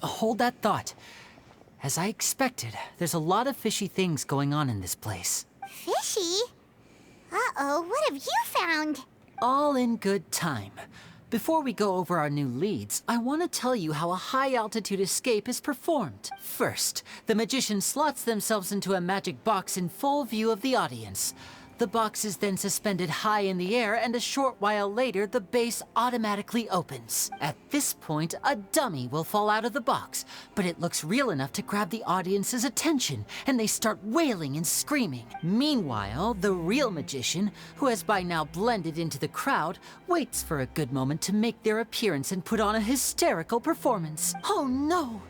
hold that thought. As I expected, there's a lot of fishy things going on in this place. Fishy? Uh-oh, what have you found? All in good time. Before we go over our new leads, I want to tell you how a high-altitude escape is performed. First, the magician slots themselves into a magic box in full view of the audience. The box is then suspended high in the air, and a short while later, the base automatically opens. At this point, a dummy will fall out of the box, but it looks real enough to grab the audience's attention, and they start wailing and screaming. Meanwhile, the real magician, who has by now blended into the crowd, waits for a good moment to make their appearance and put on a hysterical performance. Oh no!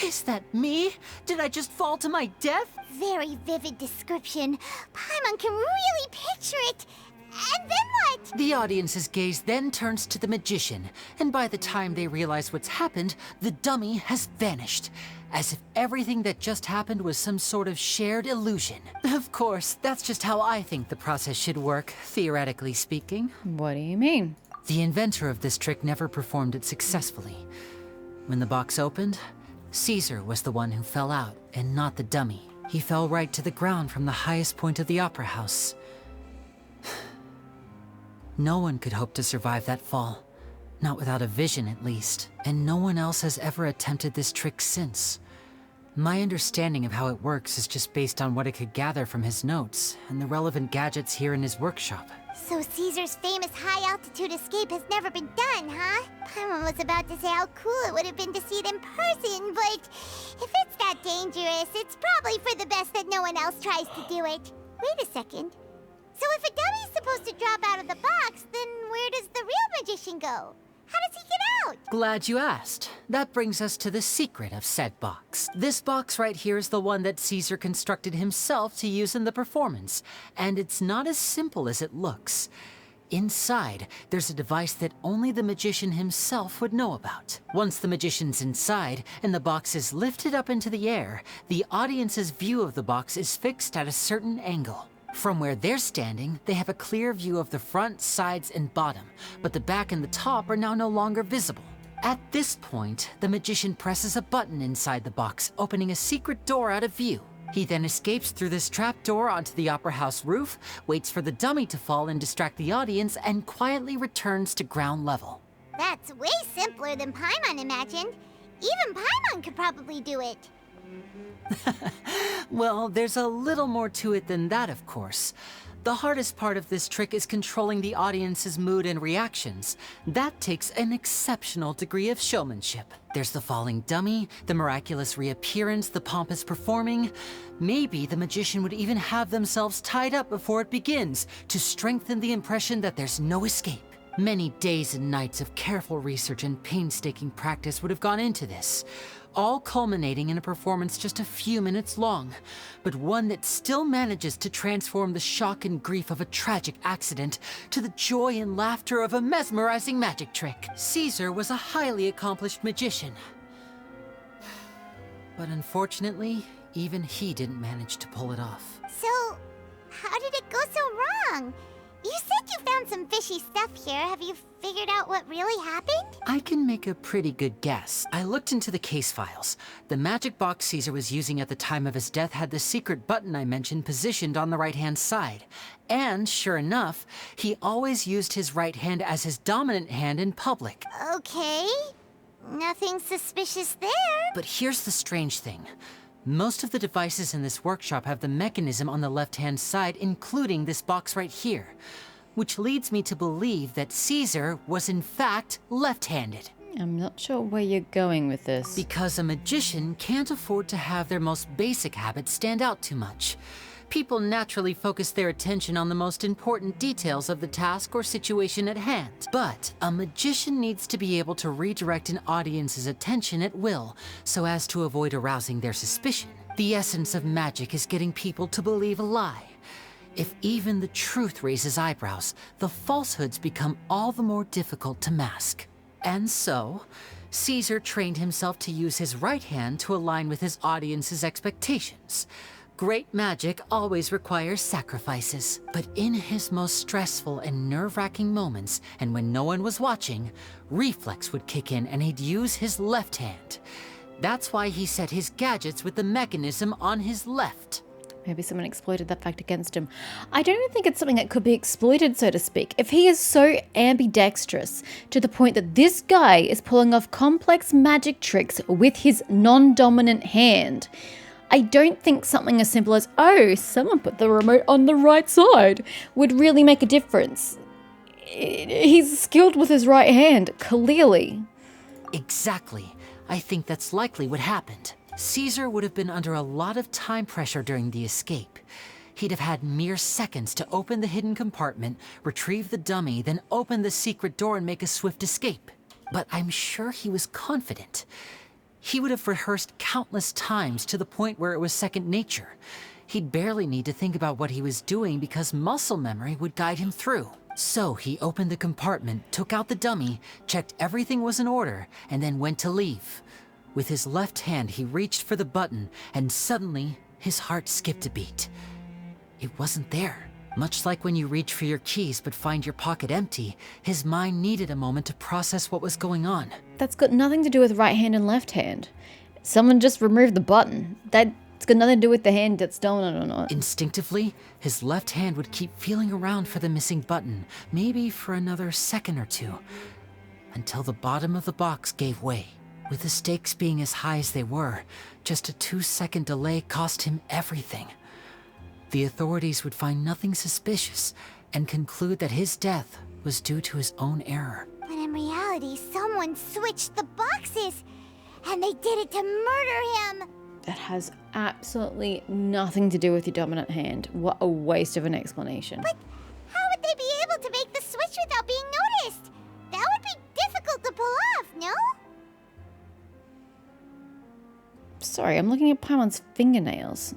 Is that me? Did I just fall to my death? Very vivid description. Paimon can really picture it. And then what? The audience's gaze then turns to the magician, and by the time they realize what's happened, the dummy has vanished, as if everything that just happened was some sort of shared illusion. Of course, that's just how I think the process should work, theoretically speaking. What do you mean? The inventor of this trick never performed it successfully. When the box opened, Caesar was the one who fell out, and not the dummy. He fell right to the ground from the highest point of the opera house. No one could hope to survive that fall. Not without a vision, at least. And no one else has ever attempted this trick since. My understanding of how it works is just based on what I could gather from his notes and the relevant gadgets here in his workshop. So Caesar's famous high-altitude escape has never been done, huh? Paimon was about to say how cool it would have been to see it in person, but if it's that dangerous, it's probably for the best that no one else tries to do it. Wait a second. So if a dummy's supposed to drop out of the box, then where does the real magician go? How does he get out? Glad you asked. That brings us to the secret of said box. This box right here is the one that Caesar constructed himself to use in the performance, and it's not as simple as it looks. Inside, there's a device that only the magician himself would know about. Once the magician's inside, and the box is lifted up into the air, the audience's view of the box is fixed at a certain angle. From where they're standing, they have a clear view of the front, sides, and bottom, but the back and the top are now no longer visible. At this point, the magician presses a button inside the box, opening a secret door out of view. He then escapes through this trap door onto the opera house roof, waits for the dummy to fall and distract the audience, and quietly returns to ground level. That's way simpler than Paimon imagined. Even Paimon could probably do it. Well, there's a little more to it than that, of course. The hardest part of this trick is controlling the audience's mood and reactions. That takes an exceptional degree of showmanship. There's the falling dummy, the miraculous reappearance, the pompous performing. Maybe the magician would even have themselves tied up before it begins to strengthen the impression that there's no escape. Many days and nights of careful research and painstaking practice would have gone into this, all culminating in a performance just a few minutes long, but one that still manages to transform the shock and grief of a tragic accident to the joy and laughter of a mesmerizing magic trick. Caesar was a highly accomplished magician, but unfortunately, even he didn't manage to pull it off. So, how did it go so wrong? You said you found some fishy stuff here. Have you figured out what really happened? I can make a pretty good guess. I looked into the case files. The magic box Caesar was using at the time of his death had the secret button I mentioned positioned on the right-hand side. And, sure enough, he always used his right hand as his dominant hand in public. Okay. Nothing suspicious there. But here's the strange thing. Most of the devices in this workshop have the mechanism on the left-hand side, including this box right here, which leads me to believe that Caesar was in fact left-handed. I'm not sure where you're going with this. Because a magician can't afford to have their most basic habits stand out too much. People naturally focus their attention on the most important details of the task or situation at hand. But a magician needs to be able to redirect an audience's attention at will, so as to avoid arousing their suspicion. The essence of magic is getting people to believe a lie. If even the truth raises eyebrows, the falsehoods become all the more difficult to mask. And so, Caesar trained himself to use his right hand to align with his audience's expectations. Great magic always requires sacrifices, but in his most stressful and nerve-wracking moments, and when no one was watching, reflex would kick in and he'd use his left hand. That's why he set his gadgets with the mechanism on his left. Maybe someone exploited that fact against him. I don't even think it's something that could be exploited, so to speak. If he is so ambidextrous to the point that this guy is pulling off complex magic tricks with his non-dominant hand, I don't think something as simple as, oh, someone put the remote on the right side, would really make a difference. He's skilled with his right hand, clearly. Exactly. I think that's likely what happened. Caesar would have been under a lot of time pressure during the escape. He'd have had mere seconds to open the hidden compartment, retrieve the dummy, then open the secret door and make a swift escape. But I'm sure he was confident. He would have rehearsed countless times to the point where it was second nature. He'd barely need to think about what he was doing because muscle memory would guide him through. So he opened the compartment, took out the dummy, checked everything was in order, and then went to leave. With his left hand, he reached for the button, and suddenly, his heart skipped a beat. It wasn't there. Much like when you reach for your keys but find your pocket empty, his mind needed a moment to process what was going on. That's got nothing to do with right hand and left hand. Someone just removed the button. That's got nothing to do with the hand that's stolen or not. Instinctively, his left hand would keep feeling around for the missing button, maybe for another second or two, until the bottom of the box gave way. With the stakes being as high as they were, just a 2-second delay cost him everything. The authorities would find nothing suspicious and conclude that his death was due to his own error. But in reality, someone switched the boxes, and they did it to murder him. That has absolutely nothing to do with your dominant hand. What a waste of an explanation. But how would they be able to make the switch without being noticed? That would be difficult to pull off, no? Sorry, I'm looking at Paimon's fingernails.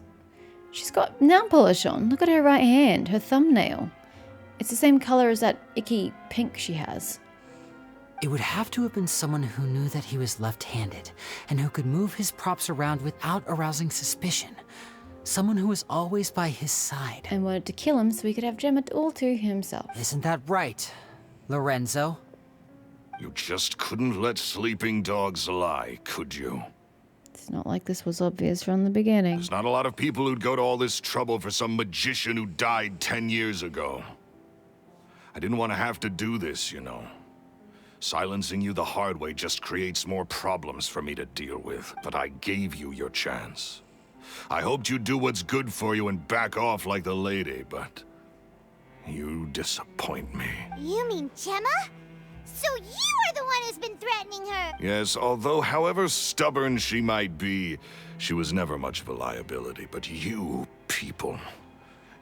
She's got nail polish on. Look at her right hand, her thumbnail. It's the same color as that icky pink she has. It would have to have been someone who knew that he was left-handed, and who could move his props around without arousing suspicion. Someone who was always by his side. And wanted to kill him so he could have Gemma all to himself. Isn't that right, Lorenzo? You just couldn't let sleeping dogs lie, could you? It's not like this was obvious from the beginning. There's not a lot of people who'd go to all this trouble for some magician who died 10 years ago. I didn't want to have to do this, you know. Silencing you the hard way just creates more problems for me to deal with, but I gave you your chance. I hoped you'd do what's good for you and back off like the lady, but you disappoint me. You mean Gemma? So you are the one who's been threatening her! Yes, although however stubborn she might be, she was never much of a liability. But you people,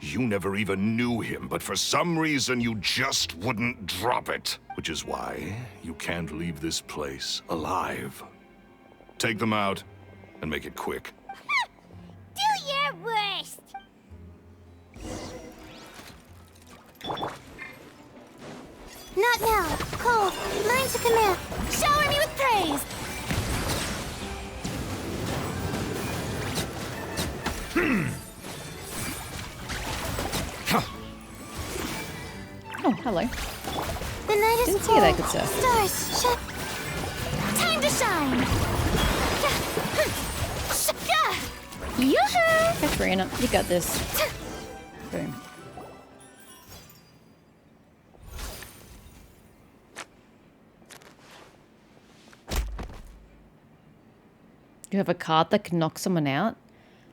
you never even knew him, but for some reason you just wouldn't drop it. Which is why you can't leave this place alive. Take them out, and make it quick. Do your worst! Not now. Cole, lines of command. Shower me with praise! Oh, hello. The night is Didn't see cold. that, good sir. Stars, time to shine! Yoo-hoo! Katrina, you got this. Boom. You have a card that can knock someone out?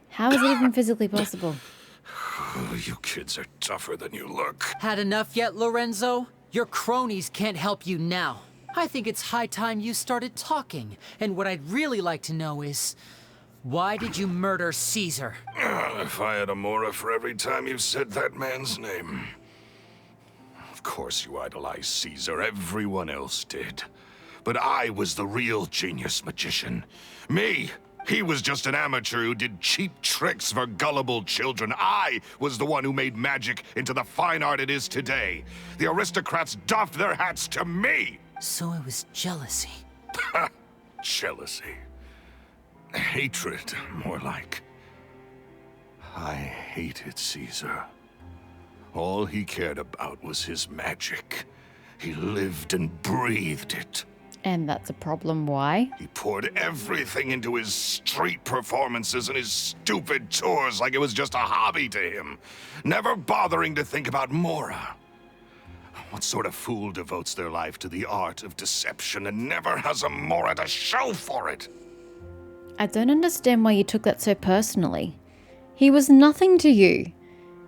How is it even physically possible? Oh, you kids are tougher than you look. Had enough yet, Lorenzo? Your cronies can't help you now. I think it's high time you started talking. And what I'd really like to know is, why did you murder Caesar? If I had a mora for every time you said that man's name. Of course you idolize Caesar, everyone else did. But I was the real genius magician. Me! He was just an amateur who did cheap tricks for gullible children. I was the one who made magic into the fine art it is today. The aristocrats doffed their hats to me! So it was jealousy. Jealousy. Hatred, more like. I hated Caesar. All he cared about was his magic. He lived and breathed it. And that's a problem. Why? He poured everything into his street performances and his stupid tours like it was just a hobby to him, never bothering to think about Mora. What sort of fool devotes their life to the art of deception and never has a Mora to show for it? I don't understand why you took that so personally. He was nothing to you.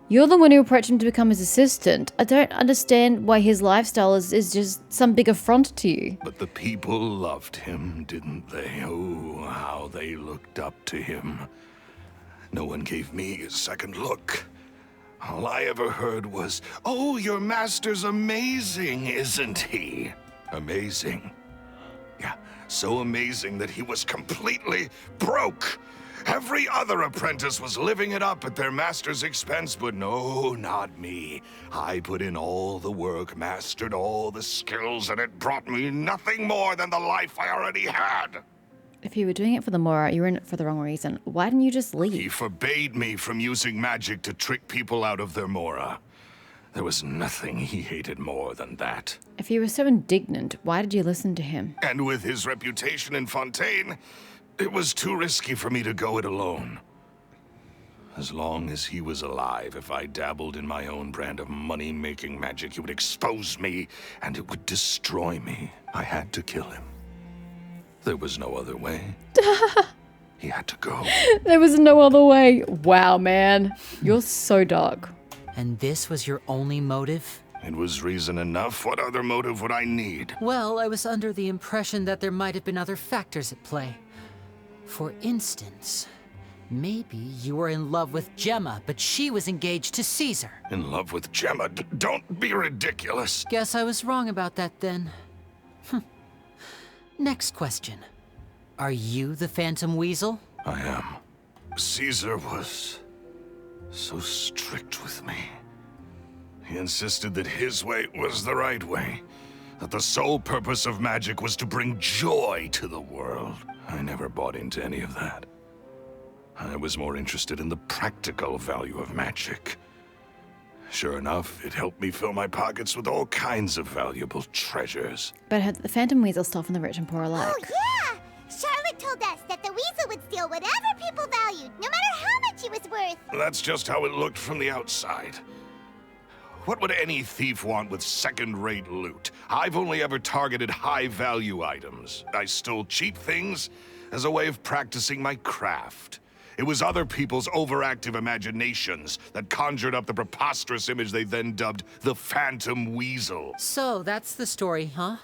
You're the one who approached him to become his assistant. I don't understand why his lifestyle is just some big affront to you. But the people loved him, didn't they? Oh, how they looked up to him. No one gave me a second look. All I ever heard was, "Oh, your master's amazing, isn't he?" Amazing. Yeah, so amazing that he was completely broke. Every other apprentice was living it up at their master's expense, but no, not me. I put in all the work, mastered all the skills, and it brought me nothing more than the life I already had. If you were doing it for the Mora, you were in it for the wrong reason. Why didn't you just leave? He forbade me from using magic to trick people out of their Mora. There was nothing he hated more than that. If you were so indignant, why did you listen to him? And with his reputation in Fontaine, it was too risky for me to go it alone. As long as he was alive, if I dabbled in my own brand of money-making magic, he would expose me, and it would destroy me. I had to kill him. There was no other way. He had to go. There was no other way. Wow, man. You're so dark. And this was your only motive? It was reason enough. What other motive would I need? Well, I was under the impression that there might have been other factors at play. For instance, maybe you were in love with Gemma, but she was engaged to Caesar. In love with Gemma? Don't be ridiculous. Guess I was wrong about that then. Next question. Are you the Phantom Weasel? I am. Caesar was so strict with me. He insisted that his way was the right way, that the sole purpose of magic was to bring joy to the world. I never bought into any of that. I was more interested in the practical value of magic. Sure enough, it helped me fill my pockets with all kinds of valuable treasures. But the Phantom Weasel stuff and the rich and poor alike. Oh, yeah! Charlotte told us that the weasel would steal whatever people valued, no matter how much it was worth. That's just how it looked from the outside. What would any thief want with second-rate loot? I've only ever targeted high-value items. I stole cheap things as a way of practicing my craft. It was other people's overactive imaginations that conjured up the preposterous image they then dubbed the Phantom Weasel. So that's the story, huh?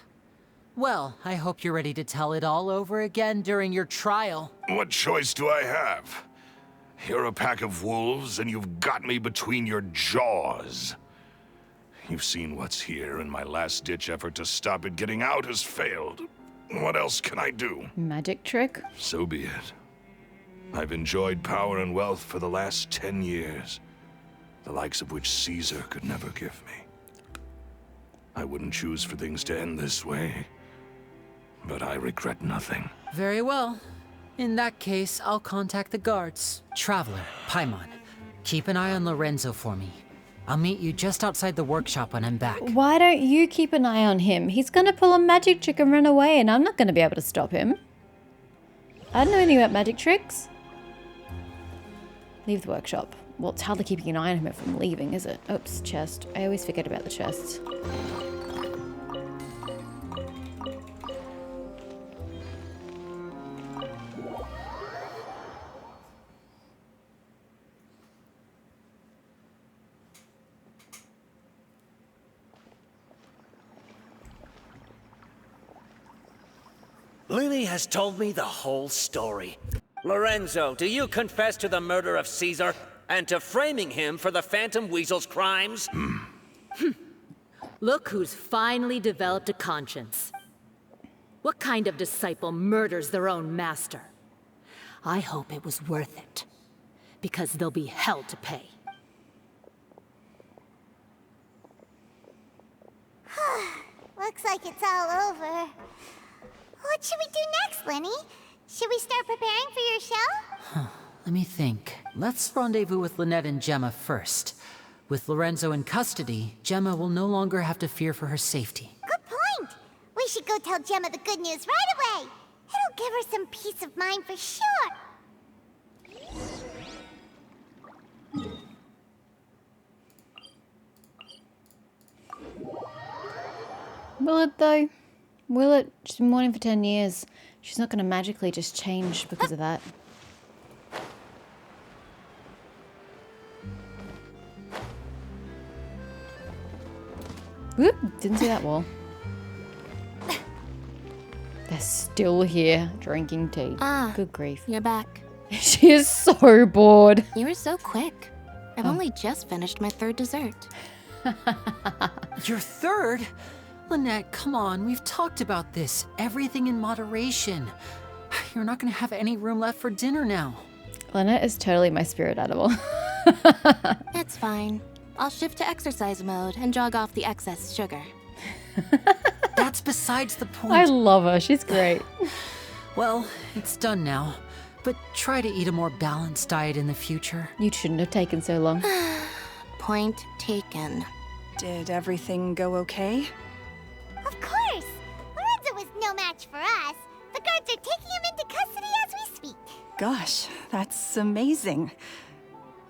Well, I hope you're ready to tell it all over again during your trial. What choice do I have? You're a pack of wolves, and you've got me between your jaws. You've seen what's here, and my last-ditch effort to stop it getting out has failed. What else can I do? Magic trick? So be it. I've enjoyed power and wealth for the last 10 years, the likes of which Caesar could never give me. I wouldn't choose for things to end this way, but I regret nothing. Very well. In that case, I'll contact the guards. Traveler, Paimon, keep an eye on Lorenzo for me. I'll meet you just outside the workshop when I'm back. Why don't you keep an eye on him? He's gonna pull a magic trick and run away, and I'm not gonna be able to stop him. I don't know anything about magic tricks. Leave the workshop. Well, it's hardly keeping an eye on him from leaving, is it? Oops, chest. I always forget about the chests. Lily has told me the whole story. Lorenzo, do you confess to the murder of Caesar and to framing him for the Phantom Weasel's crimes? Look who's finally developed a conscience. What kind of disciple murders their own master? I hope it was worth it, because there'll be hell to pay. Looks like it's all over. What should we do next, Lenny? Should we start preparing for your show? Let me think. Let's rendezvous with Lynette and Gemma first. With Lorenzo in custody, Gemma will no longer have to fear for her safety. Good point. We should go tell Gemma the good news right away. It'll give her some peace of mind for sure. Will it though? Will it? She's been mourning for 10 years. She's not going to magically just change because of that. Whoop, didn't see that wall. They're still here drinking tea. Good grief. You're back. She is so bored. You were so quick. I've only just finished my third dessert. Your third? Lynette, come on, we've talked about this. Everything in moderation. You're not gonna have any room left for dinner now. Lynette is totally my spirit animal. It's fine. I'll shift to exercise mode and jog off the excess sugar. That's besides the point. I love her. She's great. Well, it's done now. But try to eat a more balanced diet in the future. You shouldn't have taken so long. Point taken. Did everything go okay? Of course! Lorenzo was no match for us. The guards are taking him into custody as we speak. Gosh, that's amazing.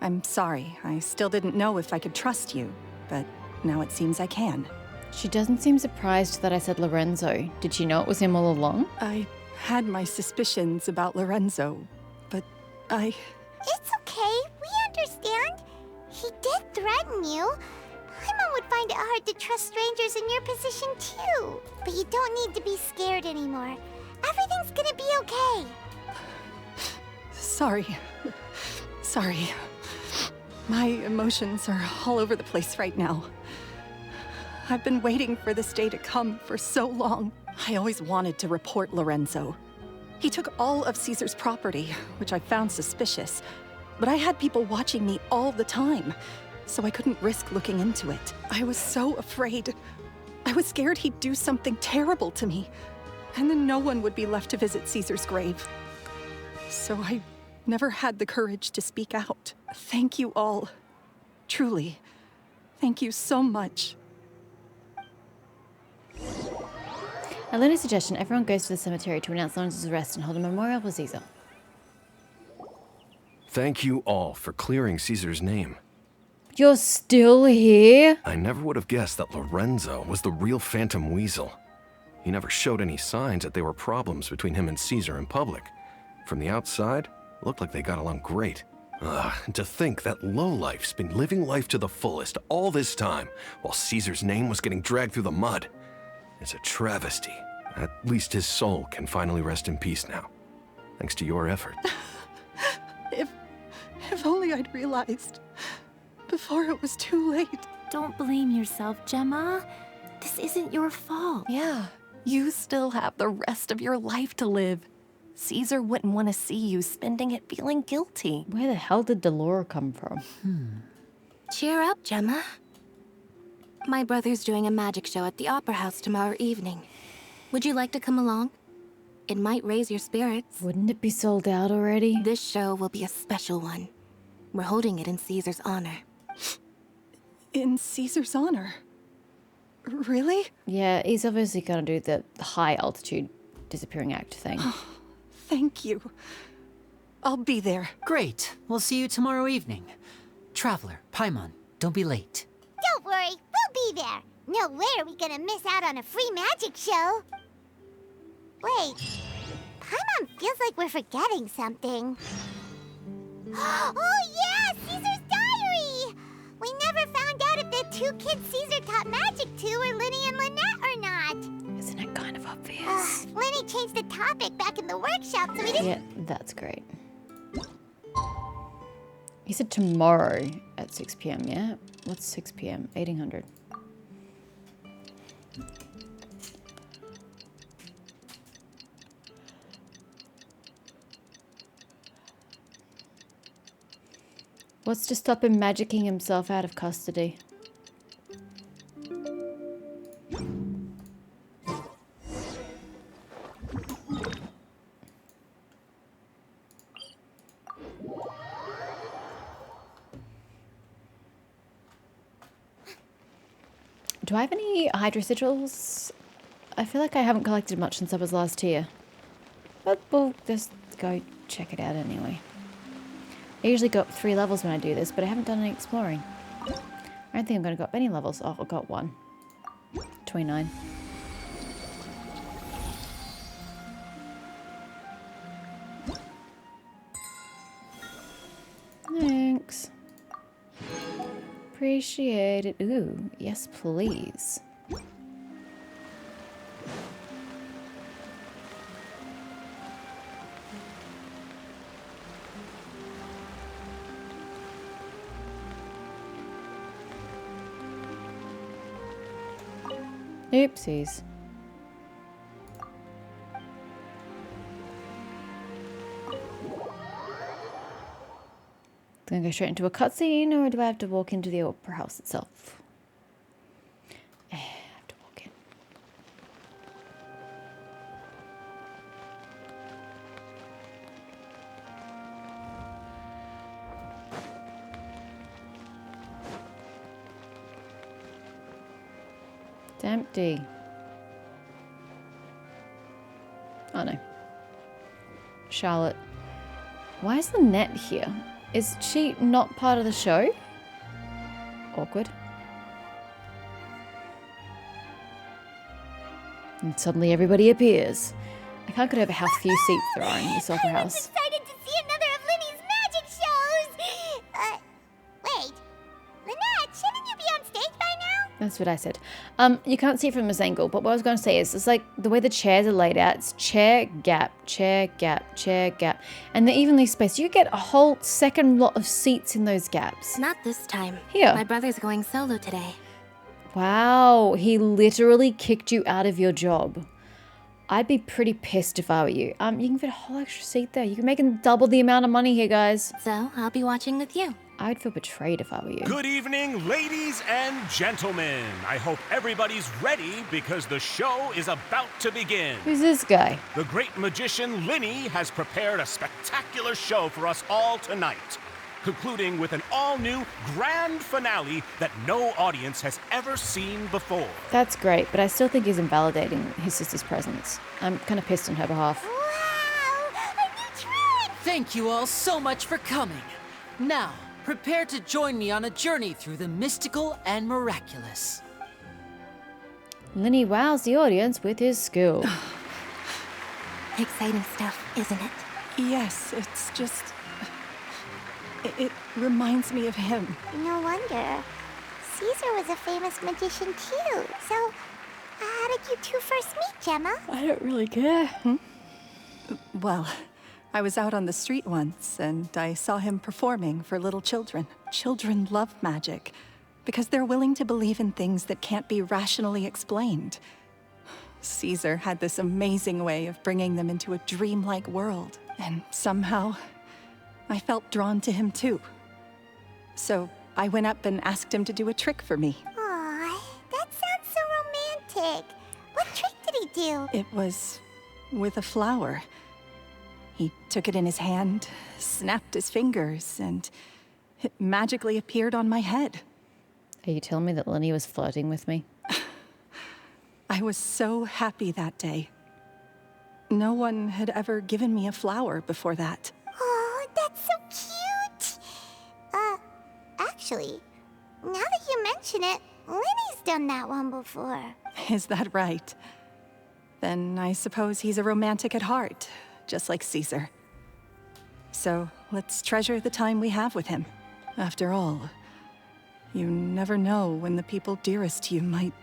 I'm sorry. I still didn't know if I could trust you, but now it seems I can. She doesn't seem surprised that I said Lorenzo. Did she know it was him all along? I had my suspicions about Lorenzo, but It's okay. We understand. He did threaten you. Paimon would find it hard to trust strangers in your position too. But you don't need to be scared anymore. Everything's gonna be okay. Sorry. Sorry. My emotions are all over the place right now. I've been waiting for this day to come for so long. I always wanted to report Lorenzo. He took all of Caesar's property, which I found suspicious. But I had people watching me all the time, so I couldn't risk looking into it. I was so afraid. I was scared he'd do something terrible to me, and then no one would be left to visit Caesar's grave. So I never had the courage to speak out. Thank you all. Truly. Thank you so much. At Luna's suggestion, everyone goes to the cemetery to announce Lorenzo's arrest and hold a memorial for Caesar. Thank you all for clearing Caesar's name. You're still here? I never would have guessed that Lorenzo was the real Phantom Weasel. He never showed any signs that there were problems between him and Caesar in public. From the outside, it looked like they got along great. And to think that lowlife's been living life to the fullest all this time, while Caesar's name was getting dragged through the mud. It's a travesty. At least his soul can finally rest in peace now, thanks to your effort. If only I'd realized before it was too late. Don't blame yourself, Gemma. This isn't your fault. Yeah, you still have the rest of your life to live. Caesar wouldn't want to see you spending it feeling guilty. Where the hell did Delora come from? Cheer up, Gemma. My brother's doing a magic show at the Opera House tomorrow evening. Would you like to come along? It might raise your spirits. Wouldn't it be sold out already? This show will be a special one. We're holding it in Caesar's honor. In Caesar's honor? Really? Yeah, he's obviously gonna do the high altitude disappearing act thing. Thank you. I'll be there. Great. We'll see you tomorrow evening. Traveler, Paimon, don't be late. Don't worry, we'll be there. No way are we gonna miss out on a free magic show. Wait, Paimon feels like we're forgetting something. Oh yeah, Caesar's diary! We never found out if the two kids Caesar taught magic to were Linny and Lynette or not. Isn't it kind of obvious? Linny changed the topic back in the workshop, so we didn't... Yeah, that's great. He said tomorrow at 6 p.m, yeah? What's 6 p.m? 1800. What's to stop him magicking himself out of custody? Do I have any Hydra sigils I feel like I haven't collected much since I was last here. But we'll just go check it out anyway. I usually go up 3 levels when I do this, but I haven't done any exploring. I don't think I'm going to go up any levels. Oh, I got 1. 29. Thanks. Appreciate it. Ooh, yes please. Oopsies. Gonna go straight into a cutscene, or do I have to walk into the opera house itself? I have to walk in. It's empty. Oh no. Charlotte. Why is the net here? Is she not part of the show? Awkward. And suddenly everybody appears. I can't get over how few seats there are in this opera house. Excited to see another of Linny's magic shows! Wait. Lynette, shouldn't you be on stage by now? That's what I said. You can't see it from this angle, but what I was going to say is, it's like the way the chairs are laid out. It's chair, gap, chair, gap, chair, gap. And they're evenly spaced. You get a whole second lot of seats in those gaps. Not this time. Here. My brother's going solo today. Wow, he literally kicked you out of your job. I'd be pretty pissed if I were you. You can fit a whole extra seat there. You can make double the amount of money here, guys. So, I'll be watching with you. I would feel betrayed if I were you. Good evening, ladies and gentlemen. I hope everybody's ready because the show is about to begin. Who's this guy? The great magician Linny has prepared a spectacular show for us all tonight, concluding with an all-new grand finale that no audience has ever seen before. That's great, but I still think he's invalidating his sister's presence. I'm kind of pissed on her behalf. Wow! A new trick! Thank you all so much for coming. Now, prepare to join me on a journey through the mystical and miraculous. Linny wows the audience with his skill. Exciting stuff, isn't it? Yes, it's just... It reminds me of him. No wonder. Caesar was a famous magician too. So, how did you two first meet, Gemma? I don't really care. Well, I was out on the street once, and I saw him performing for little children. Children love magic, because they're willing to believe in things that can't be rationally explained. Caesar had this amazing way of bringing them into a dreamlike world, and somehow, I felt drawn to him too. So I went up and asked him to do a trick for me. Aw, that sounds so romantic. What trick did he do? It was with a flower. He took it in his hand, snapped his fingers, and it magically appeared on my head. Are you telling me that Linny was flirting with me? I was so happy that day. No one had ever given me a flower before that. Oh, that's so cute! Actually, now that you mention it, Linny's done that one before. Is that right? Then I suppose he's a romantic at heart, just like Caesar. So let's treasure the time we have with him. After all, you never know when the people dearest to you might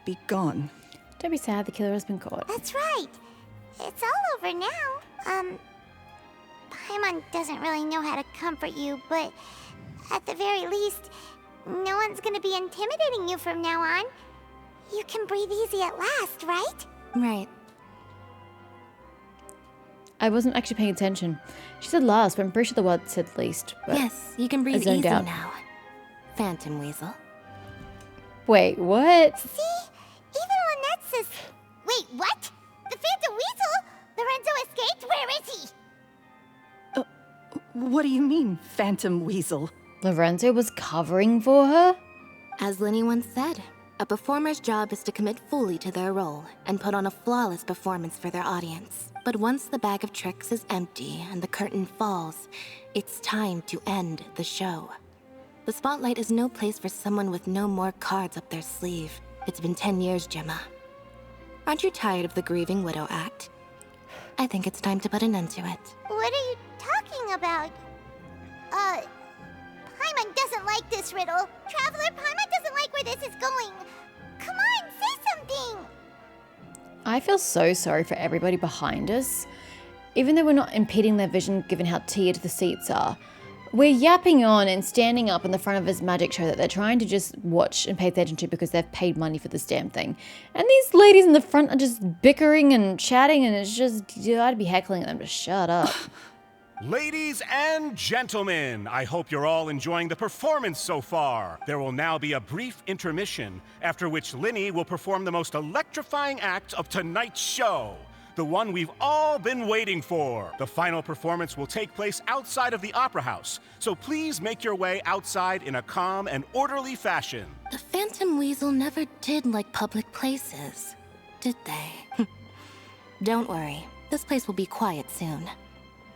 be gone. Don't be sad, the killer has been caught. That's right. It's all over now. Paimon doesn't really know how to comfort you, but at the very least, no one's gonna be intimidating you from now on. You can breathe easy at last, right? Right. I wasn't actually paying attention. She said last, but I'm pretty sure the word said least. But Yes, you can breathe zoned easy out. now. Phantom Weasel. Wait, what? See? Even Lynette says... Wait, what? The Phantom Weasel? Lorenzo escaped? Where is he? What do you mean, Phantom Weasel? Lorenzo was covering for her? As Linny once said, A performer's job is to commit fully to their role and put on a flawless performance for their audience. But once the bag of tricks is empty and the curtain falls, it's time to end the show. The spotlight is no place for someone with no more cards up their sleeve. It's been 10 years, Gemma. Aren't you tired of the grieving widow act? I think it's time to put an end to it. What are you talking about? Paimon doesn't like this riddle. Traveler, Paimon doesn't like where this is going. Come on, say something! I feel so sorry for everybody behind us. Even though we're not impeding their vision given how tiered the seats are, we're yapping on and standing up in the front of this magic show that they're trying to just watch and pay attention to because they've paid money for this damn thing. And these ladies in the front are just bickering and chatting, and it's just, I'd be heckling at them to shut up. Ladies and gentlemen, I hope you're all enjoying the performance so far. There will now be a brief intermission, after which Linny will perform the most electrifying act of tonight's show. The one we've all been waiting for. The final performance will take place outside of the Opera House, so please make your way outside in a calm and orderly fashion. The Phantom Weasel never did like public places, did they? Don't worry, this place will be quiet soon.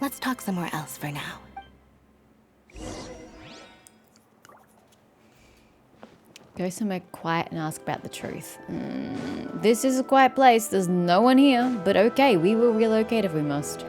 Let's talk somewhere else for now. Go somewhere quiet and ask about the truth. This is a quiet place. There's no one here, but okay, we will relocate if we must.